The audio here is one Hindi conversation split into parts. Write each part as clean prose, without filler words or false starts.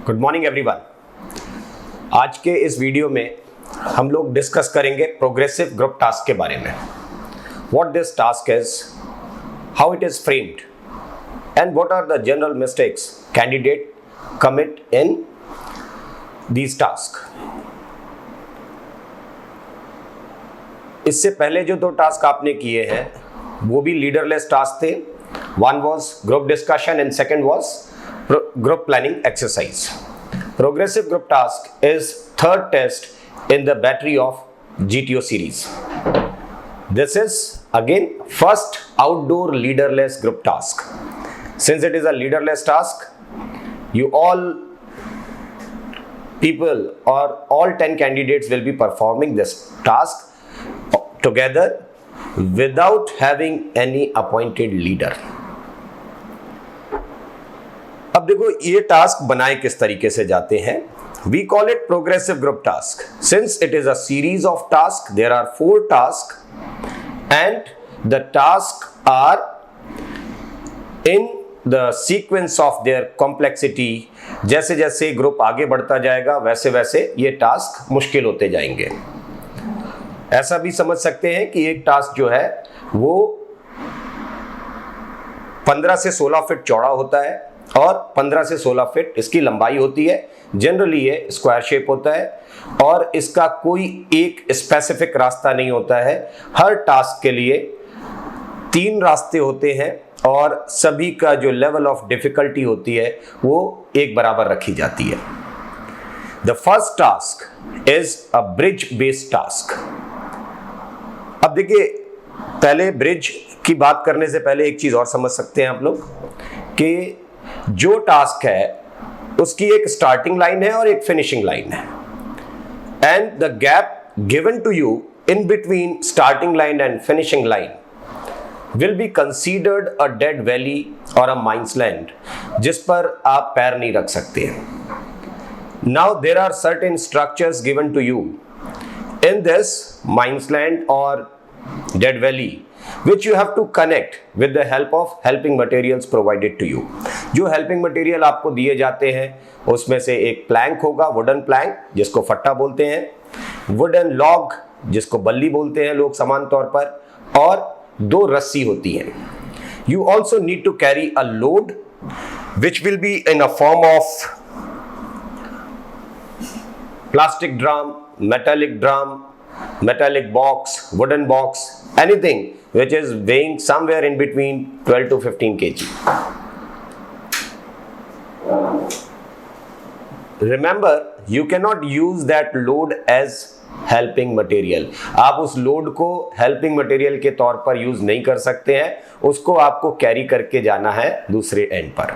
Good morning everyone. आज के इस वीडियो में हम लोग डिस्कस करेंगे प्रोग्रेसिव ग्रुप टास्क के बारे में। What this task is, how it is framed and what are the general mistakes candidate commit in these task. इससे पहले जो दो टास्क आपने किए हैं वो भी लीडरलेस टास्क थे। One was group discussion and second was group planning exercise. Progressive group task is third test in the battery of GTO series. This is again first outdoor leaderless group task. Since it is a leaderless task, you all people or all 10 candidates will be performing this task together without having any appointed leader. अब देखो ये टास्क बनाए किस तरीके से जाते हैं। We call it progressive group task since it is a series of task. There are 4 task and the task are in the sequence of their complexity. जैसे जैसे ग्रुप आगे बढ़ता जाएगा वैसे वैसे ये टास्क मुश्किल होते जाएंगे। ऐसा भी समझ सकते हैं कि एक टास्क जो है वो 15 से 16 फीट चौड़ा होता है और 15 से 16 फीट इसकी लंबाई होती है। जनरली ये स्क्वायर शेप होता है और इसका कोई एक स्पेसिफिक रास्ता नहीं होता है। हर टास्क के लिए 3 रास्ते होते हैं और सभी का जो लेवल ऑफ डिफिकल्टी होती है वो एक बराबर रखी जाती है। The first task is a bridge based task. अब देखिए, पहले ब्रिज की बात करने से पहले एक चीज और समझ सकते हैं आप लोग कि जो टास्क है उसकी एक स्टार्टिंग लाइन है और एक फिनिशिंग लाइन है and the gap given to you in between starting line and finishing line will be considered a dead valley और अ माइंस लैंड जिस पर आप पैर नहीं रख सकते। Now there are certain structures given to you in this mines land और dead valley which you have to connect with the help of helping materials provided to you. जो helping material आपको दिए जाते हैं उसमें से एक plank होगा, wooden plank जिसको फट्टा बोलते हैं, wooden log जिसको बल्ली बोलते हैं लोग समान तौर पर, और 2 रस्सी होती हैं। You also need to carry a load which will be in a form of plastic drum, metallic box, wooden box, anything which is weighing somewhere in between 12 to 15 kg. Remember, you cannot use that load as helping material. आप उस लोड को helping material के तौर पर यूज नहीं कर सकते हैं, उसको आपको कैरी करके जाना है दूसरे एंड पर।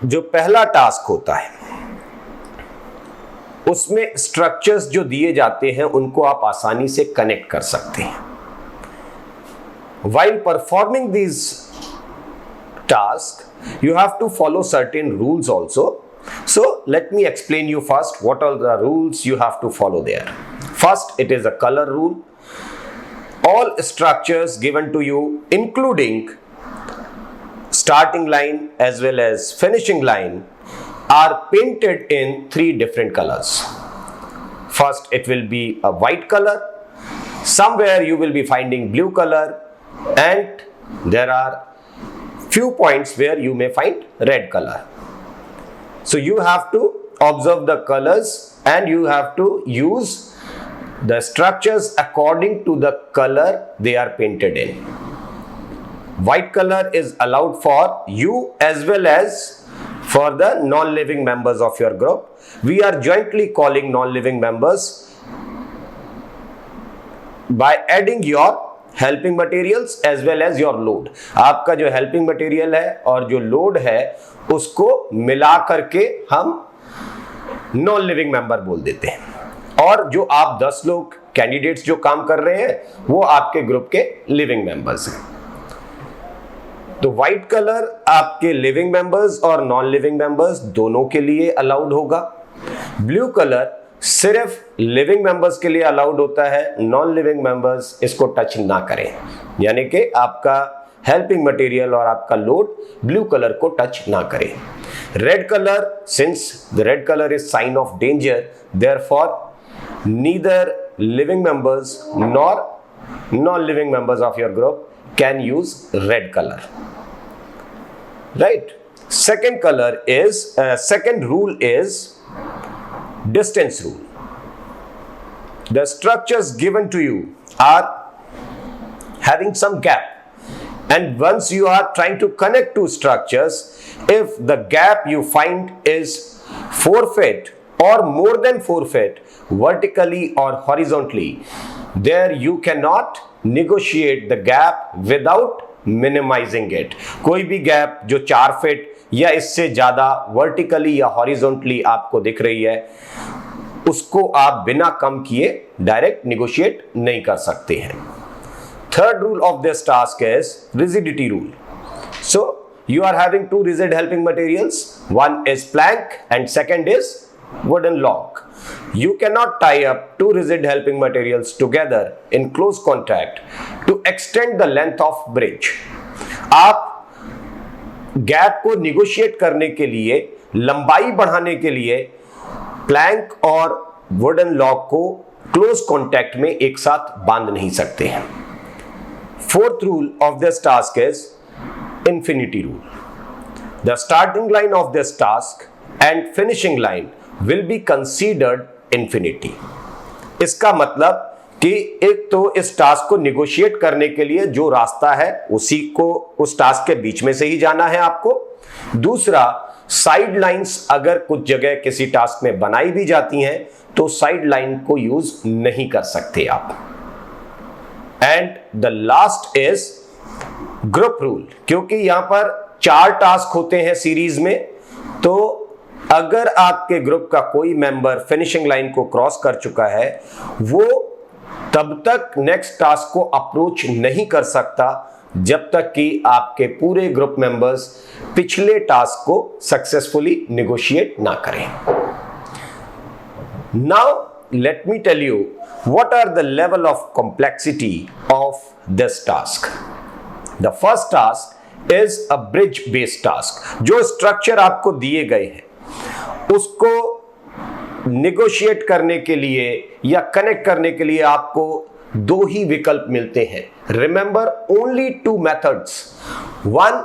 जो पहला टास्क होता है उसमें स्ट्रक्चर्स जो दिए जाते हैं उनको आप आसानी से कनेक्ट कर सकते हैं। While performing these tasks, you have to follow certain rules also. So let me explain you first what are the rules you have to follow there. First, it is a color rule. All structures given to you, including starting line as well as finishing line, are painted in 3 different colors. First, it will be a white color. Somewhere you will be finding blue color, and there are few points where you may find red color. So you have to observe the colors and you have to use the structures according to the color they are painted in. White color is allowed for you as well as for the non-living members of your group. We are jointly calling non-living members by adding your helping materials as well as your load. आपका जो helping material है और जो load है उसको मिला करके हम non-living member बोल देते हैं, और जो आप 10 लोग कैंडिडेट्स जो काम कर रहे हैं वो आपके ग्रुप के लिविंग मेंबर्स हैं। तो व्हाइट कलर आपके लिविंग मेंबर्स और नॉन लिविंग मेंबर्स दोनों के लिए अलाउड होगा। ब्लू कलर सिर्फ लिविंग मेंबर्स के लिए अलाउड होता है, नॉन लिविंग मेंबर्स इसको टच ना करें। यानी कि आपका हेल्पिंग मटेरियल और आपका लोड ब्लू कलर को टच ना करे। Red colour, since the red colour is sine of danger, therefore neither living members nor non-living members of your group can use red color, right? Second rule is distance rule. The structures given to you are having some gap, and once you are trying to connect two structures, if the gap you find is 4 feet or more than 4 feet vertically or horizontally, there you cannot negotiate the gap without minimizing it. कोई भी गैप जो 4 फीट या इससे ज्यादा वर्टिकली या हॉरिजॉन्टली आपको दिख रही है, उसको आप बिना कम किए डायरेक्ट निगोशिएट नहीं कर सकते हैं। Third rule of this task is rigidity rule. So you are having two rigid helping materials, one is plank and second is wooden log. You cannot tie up two rigid helping materials together in close contact to extend the length of bridge. आप गैप को निगोशिएट करने के लिए, लंबाई बढ़ाने के लिए प्लैंक और वुडन लॉग को क्लोज कॉन्टैक्ट में एक साथ बांध नहीं सकते हैं। Fourth rule of this task is infinity rule. The starting line of this task and finishing line will be considered infinity. इसका मतलब कि एक तो इस टास्क को निगोशिएट करने के लिए जो रास्ता है उसी को उस टास्क के बीच में से ही जाना है आपको। दूसरा, साइड लाइंस अगर कुछ जगह किसी टास्क में बनाई भी जाती हैं तो साइड लाइन को यूज नहीं कर सकते आप। And the last is group rule. क्योंकि यहां पर 4 टास्क होते हैं सीरीज में, तो अगर आपके ग्रुप का कोई मेंबर फिनिशिंग लाइन को क्रॉस कर चुका है, वो तब तक नेक्स्ट टास्क को अप्रोच नहीं कर सकता जब तक कि आपके पूरे ग्रुप मेंबर्स पिछले टास्क को सक्सेसफुली निगोशिएट ना करें। Now let me tell you what are the level of complexity of this task. The first task is a bridge based task. जो स्ट्रक्चर आपको दिए गए हैं उसको निगोशिएट करने के लिए या कनेक्ट करने के लिए आपको 2 ही विकल्प मिलते हैं। Remember only 2 methods. One,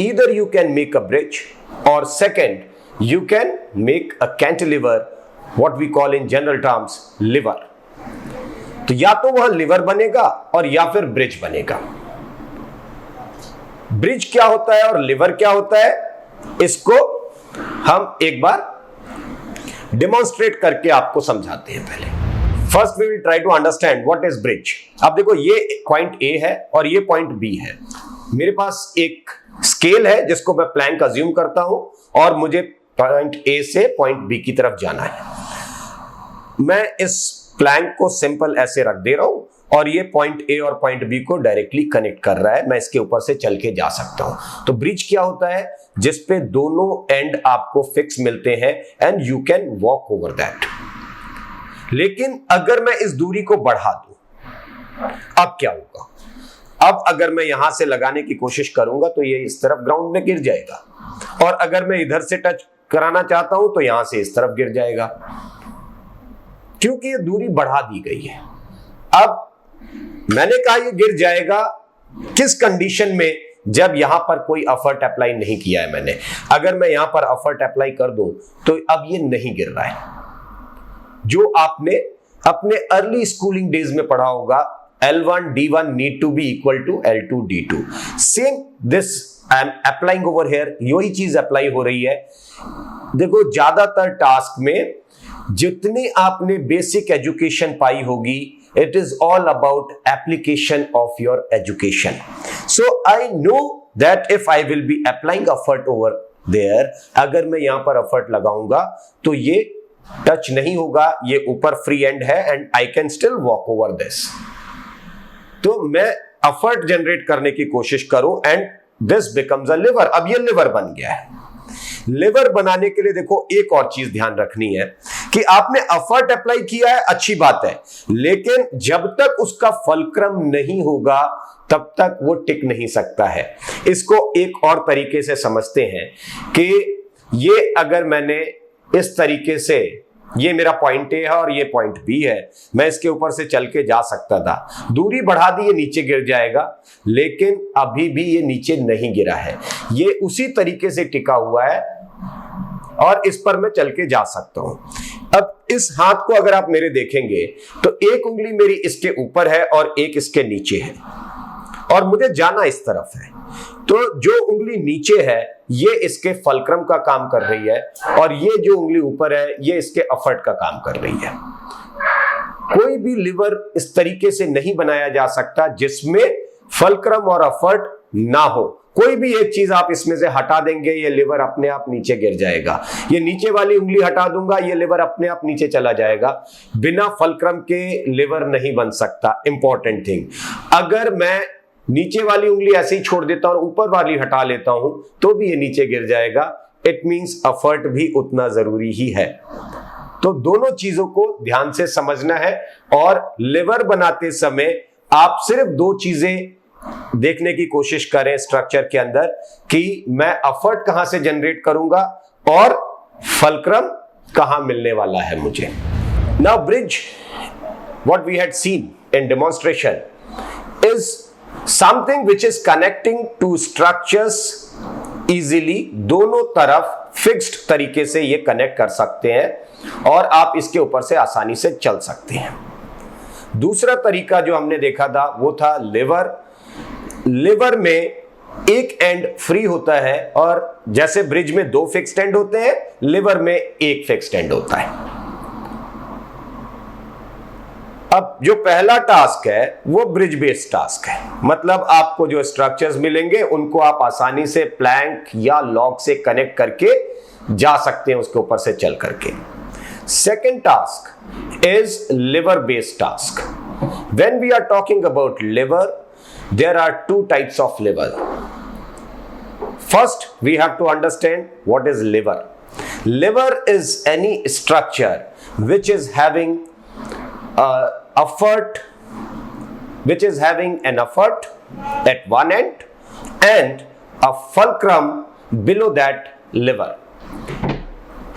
either you can make a bridge, or second you can make a cantilever, what we call in general terms liver. तो या तो वह लिवर बनेगा और या फिर ब्रिज बनेगा। ब्रिज क्या होता है और लिवर क्या होता है, इसको हम एक बार डेमोन्स्ट्रेट करके आपको समझाते हैं। पहले first we will try to understand what is bridge. अब देखो, ये पॉइंट ए है और ये पॉइंट बी है। मेरे पास एक स्केल है जिसको मैं प्लैंक अज्यूम करता हूं और मुझे पॉइंट ए से पॉइंट बी की तरफ जाना है। मैं इस प्लैंक को सिंपल ऐसे रख दे रहा हूं और ये पॉइंट ए और पॉइंट बी को डायरेक्टली कनेक्ट कर रहा है। मैं इसके ऊपर से चल के जा सकता हूं। तो ब्रिज क्या होता है, जिसपे दोनों एंड आपको फिक्स मिलते हैं and you can walk over that. लेकिन अगर मैं इस दूरी को बढ़ा दूं, अब क्या होगा? अब अगर मैं यहां से लगाने की कोशिश करूंगा तो ये इस तरफ ग्राउंड में गिर जाएगा, और अगर मैं इधर से टच कराना चाहता हूं तो यहां से इस तरफ गिर जाएगा, क्योंकि ये दूरी बढ़ा दी गई है। अब मैंने कहा ये गिर जाएगा किस कंडीशन में, जब यहां पर कोई एफर्ट अप्लाई नहीं किया है मैंने। अगर मैं यहां पर एफर्ट अप्लाई कर दूं तो अब ये नहीं गिर रहा है। जो आपने अपने अर्ली स्कूलिंग डेज में पढ़ा होगा, L1 D1 need to be equal to L2 D2. Same this I am applying over here. यही चीज अप्लाई हो रही है। देखो, ज्यादातर टास्क में जितनी आपने बेसिक एजुकेशन पाई होगी, it is all about application of your education. So I know that if I will be applying effort over there, अगर मैं यहां पर effort लगाऊंगा तो ये टच नहीं होगा, ये ऊपर फ्री एंड है and I can still walk over this. तो मैं एफर्ट जनरेट करने की कोशिश करूं and this becomes a liver. अब ये लिवर बन गया है। लिवर बनाने के लिए देखो एक और चीज ध्यान रखनी है कि आपने एफर्ट अप्लाई किया है, अच्छी बात है, लेकिन जब तक उसका फलक्रम नहीं होगा तब तक वो टिक नहीं सकता है। इसको एक और तरीके से समझते हैं कि ये अगर मैंने इस तरीके से, ये मेरा पॉइंट ए है और ये पॉइंट बी है, मैं इसके ऊपर से चल के जा सकता था, दूरी बढ़ा दी ये नीचे गिर जाएगा, लेकिन अभी भी ये नीचे नहीं गिरा है, ये उसी तरीके से टिका हुआ है और इस पर मैं चल के जा सकता हूं। अब इस हाथ को अगर आप मेरे देखेंगे तो एक उंगली मेरी इसके ऊपर है और एक इसके नीचे है और मुझे जाना इस तरफ है, तो जो उंगली नीचे है ये इसके फलक्रम का काम कर रही है और ये जो उंगली ऊपर है ये इसके एफर्ट का काम कर रही है। कोई भी लीवर इस तरीके से नहीं बनाया जा सकता जिसमें फलक्रम और एफर्ट ना हो। कोई भी एक चीज आप इसमें से हटा देंगे ये लीवर अपने आप नीचे गिर जाएगा। ये नीचे वाली उंगली हटा दूंगा ये लीवर अपने आप नीचे चला जाएगा। बिना फलक्रम के लीवर नहीं बन सकता। इंपॉर्टेंट थिंग, अगर मैं नीचे वाली उंगली ऐसे ही छोड़ देता हूं और ऊपर वाली हटा लेता हूं तो भी ये नीचे गिर जाएगा। इट मींस एफर्ट भी उतना जरूरी ही है। तो दोनों चीजों को ध्यान से समझना है और लिवर बनाते समय आप सिर्फ दो चीजें देखने की कोशिश करें स्ट्रक्चर के अंदर कि मैं एफर्ट कहां से जनरेट करूंगा और फलक्रम कहां मिलने वाला है मुझे। Now bridge, what we had seen in demonstration is something which is connecting to structures easily। दोनों तरफ फिक्स्ड तरीके से ये कनेक्ट कर सकते हैं और आप इसके ऊपर से आसानी से चल सकते हैं। दूसरा तरीका जो हमने देखा था वो था लिवर। लिवर में एक एंड फ्री होता है और जैसे ब्रिज में दो फिक्स्ड एंड होते हैं, लिवर में एक फिक्स्ड एंड होता है। अब जो पहला टास्क है वो ब्रिज बेस्ड टास्क है, मतलब आपको जो स्ट्रक्चर्स मिलेंगे उनको आप आसानी से प्लैंक या लॉग से कनेक्ट करके जा सकते हैं उसके ऊपर से चल करके। Second task is lever based task. When we are talking about lever, there are two types of lever. First we have to understand what is lever. Lever is any structure which is having an effort at one end and a fulcrum below that liver।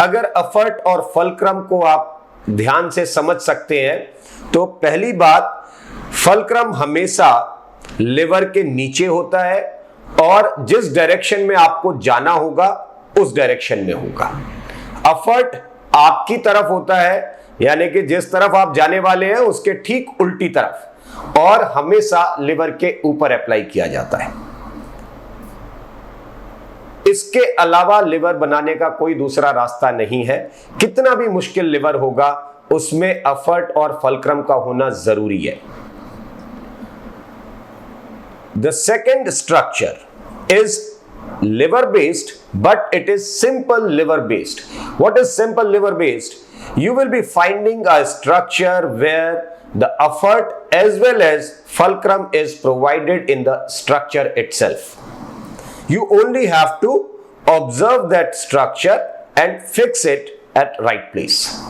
अगर effort और fulcrum को आप ध्यान से समझ सकते हैं तो पहली बात, fulcrum हमेशा liver के नीचे होता है और जिस डायरेक्शन में आपको जाना होगा उस डायरेक्शन में होगा। effort आपकी तरफ होता है, यानी कि जिस तरफ आप जाने वाले हैं उसके ठीक उल्टी तरफ, और हमेशा लिवर के ऊपर अप्लाई किया जाता है। इसके अलावा लिवर बनाने का कोई दूसरा रास्ता नहीं है। कितना भी मुश्किल लिवर होगा उसमें एफर्ट और फलक्रम का होना जरूरी है। The second structure is liver based, but it is simple liver based। What is simple liver based? You will be finding a structure where the effort as well as fulcrum is provided in the structure itself। You only have to observe that structure and fix it at right place।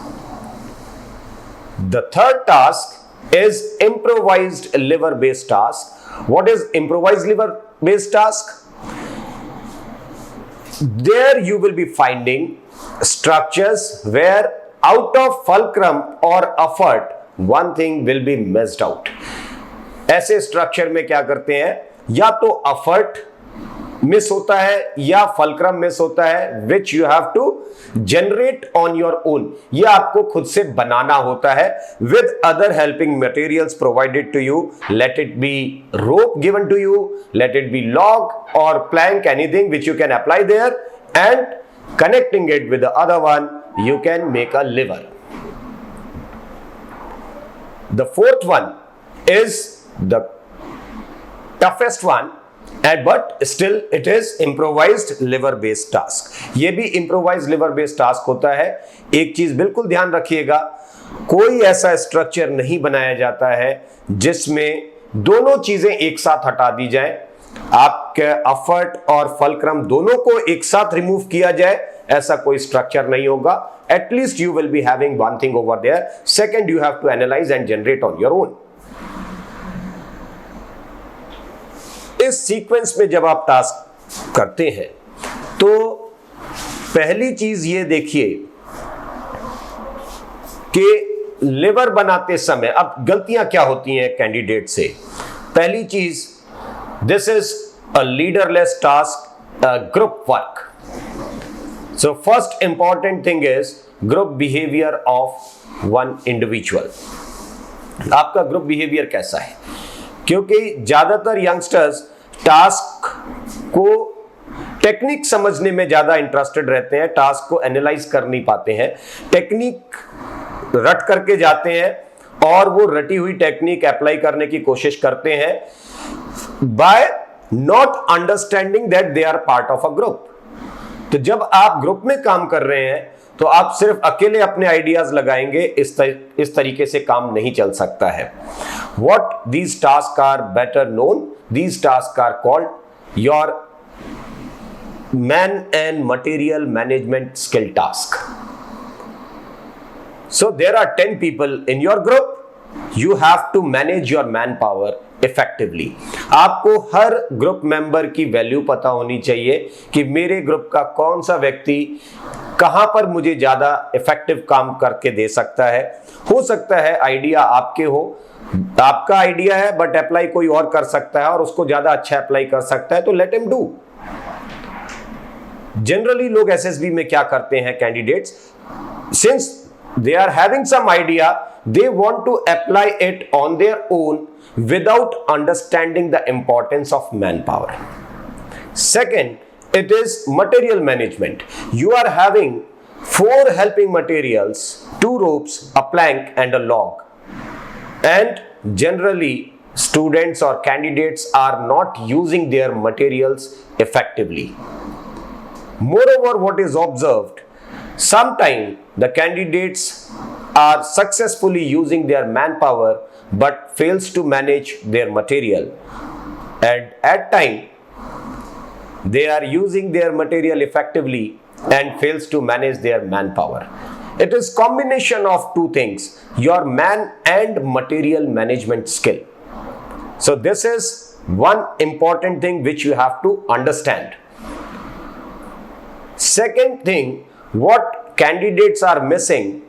The third task is improvised liver based task। What is improvised liver based task? There you will be finding structures where out of fulcrum or effort one thing will be missed out। ऐसे स्ट्रक्चर में क्या करते हैं, या तो एफर्ट मिस होता है या फलक्रम मिस होता है, which you have to generate on your own. ये आपको खुद से बनाना होता है with other helping materials provided to you. Let it be rope given to you, let it be log or plank, anything which you can apply there, and connecting it with the other one you can make a liver। The fourth one is the toughest one, and but still it is improvised liver based task। ये भी improvised liver based task होता है। एक चीज बिल्कुल ध्यान रखिएगा, कोई ऐसा स्ट्रक्चर नहीं बनाया जाता है जिसमें दोनों चीजें एक साथ हटा दी जाए। आपके एफर्ट और फलक्रम दोनों को एक साथ रिमूव किया जाए, ऐसा कोई स्ट्रक्चर नहीं होगा. At least you will be having one thing over there. Second, you have to analyze and generate on your own. इस सीक्वेंस में जब आप टास्क करते हैं तो पहली चीज ये देखिए कि लिवर बनाते समय अब गलतियां क्या होती हैं कैंडिडेट से. पहली चीज, this is a leaderless task, group work. So first important thing is group behaviour of one individual. आपका ग्रुप बिहेवियर कैसा है? क्योंकि ज्यादातर यंगस्टर्स टास्क को टेक्निक समझने में ज्यादा इंटरेस्टेड रहते हैं, टास्क को एनालाइज कर नहीं पाते हैं. टेक्निक रट करके जाते हैं और वो रटी हुई टेक्निक अप्लाई करने की कोशिश करते हैं by not understanding that they are part of a group. तो जब आप ग्रुप में काम कर रहे हैं तो आप सिर्फ अकेले अपने आइडियाज लगाएंगे, इस तरीके से काम नहीं चल सकता है. What these task are better known, these task are called your man and material management skill task. So there are 10 people in your group. You have to manage your manpower effectively. आपको हर ग्रुप मेंबर की वैल्यू पता होनी चाहिए कि मेरे ग्रुप का कौन सा व्यक्ति कहां पर मुझे ज्यादा इफेक्टिव काम करके दे सकता है. हो सकता है आइडिया आपके हो, आपका आइडिया है बट अप्लाई कोई और कर सकता है और उसको ज्यादा अच्छा अप्लाई कर सकता है, तो लेट हिम डू. जनरली लोग एसएसबी में क्या करते हैं candidates, since they are having some idea, they want to apply it on their own without understanding the importance of manpower. Second, it is material management. You are having 4 helping materials, 2 ropes, a plank and a log, and generally students or candidates are not using their materials effectively. Moreover, what is observed, sometimes the candidates are successfully using their manpower but fails to manage their material, and at time they are using their material effectively and fails to manage their manpower. It is combination of 2 things, your man and material management skill. So this is one important thing which you have to understand. Second thing, what candidates are missing,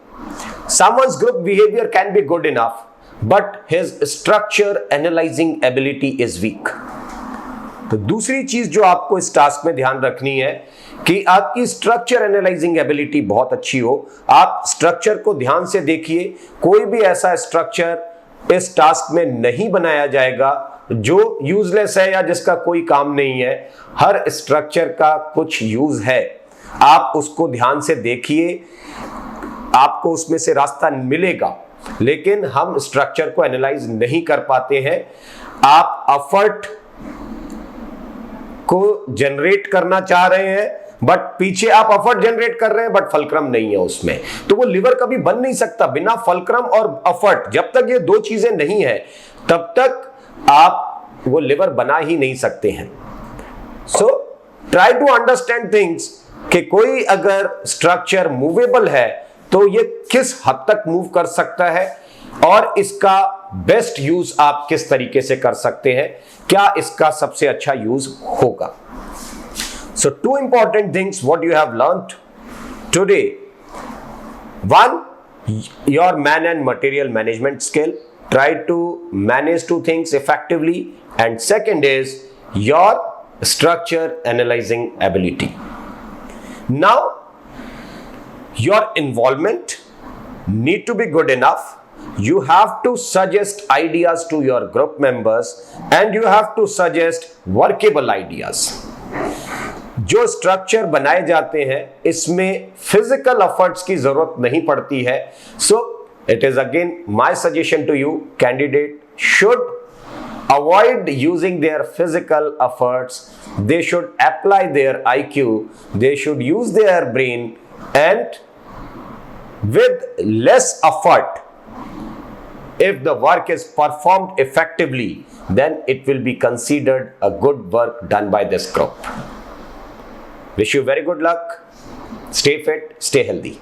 someone's group behavior can be good enough but his structure analyzing ability is weak. तो दूसरी चीज जो आपको इस टास्क में ध्यान रखनी है कि आपकी स्ट्रक्चर एनालाइजिंग एबिलिटी बहुत अच्छी हो. आप स्ट्रक्चर को ध्यान से देखिए, कोई भी ऐसा स्ट्रक्चर इस टास्क में नहीं बनाया जाएगा जो यूजलेस है या जिसका कोई काम नहीं है. हर स्ट्रक्चर का कुछ यूज है, आप उसको ध्यान से देखिए, आपको उसमें से रास्ता मिलेगा. लेकिन हम स्ट्रक्चर को एनालाइज नहीं कर पाते हैं. आप एफर्ट को जनरेट करना चाह रहे हैं बट पीछे आप एफर्ट जनरेट कर रहे हैं बट फलक्रम नहीं है उसमें, तो वो लिवर कभी बन नहीं सकता. बिना फलक्रम और एफर्ट, जब तक ये 2 चीजें नहीं है तब तक आप वो लिवर बना ही नहीं सकते हैं. So try to understand things कि कोई अगर स्ट्रक्चर मूवेबल है तो ये किस हद तक मूव कर सकता है और इसका बेस्ट यूज आप किस तरीके से कर सकते हैं, क्या इसका सबसे अच्छा यूज होगा. So 2 important things what you have learned today. 1, your man and material management skill, try to manage 2 things effectively, and second is your structure analyzing ability. Now your involvement need to be good enough. You have to suggest ideas to your group members and you have to suggest workable ideas. जो स्ट्रक्चर बनाए जाते हैं इसमें फिजिकल एफर्ट्स की जरूरत नहीं पड़ती है. So it is again my suggestion to you, candidate should avoid using their physical efforts. They should apply their IQ, they should use their brain, and with less effort, if the work is performed effectively, then it will be considered a good work done by this group. Wish you very good luck. Stay fit, stay healthy.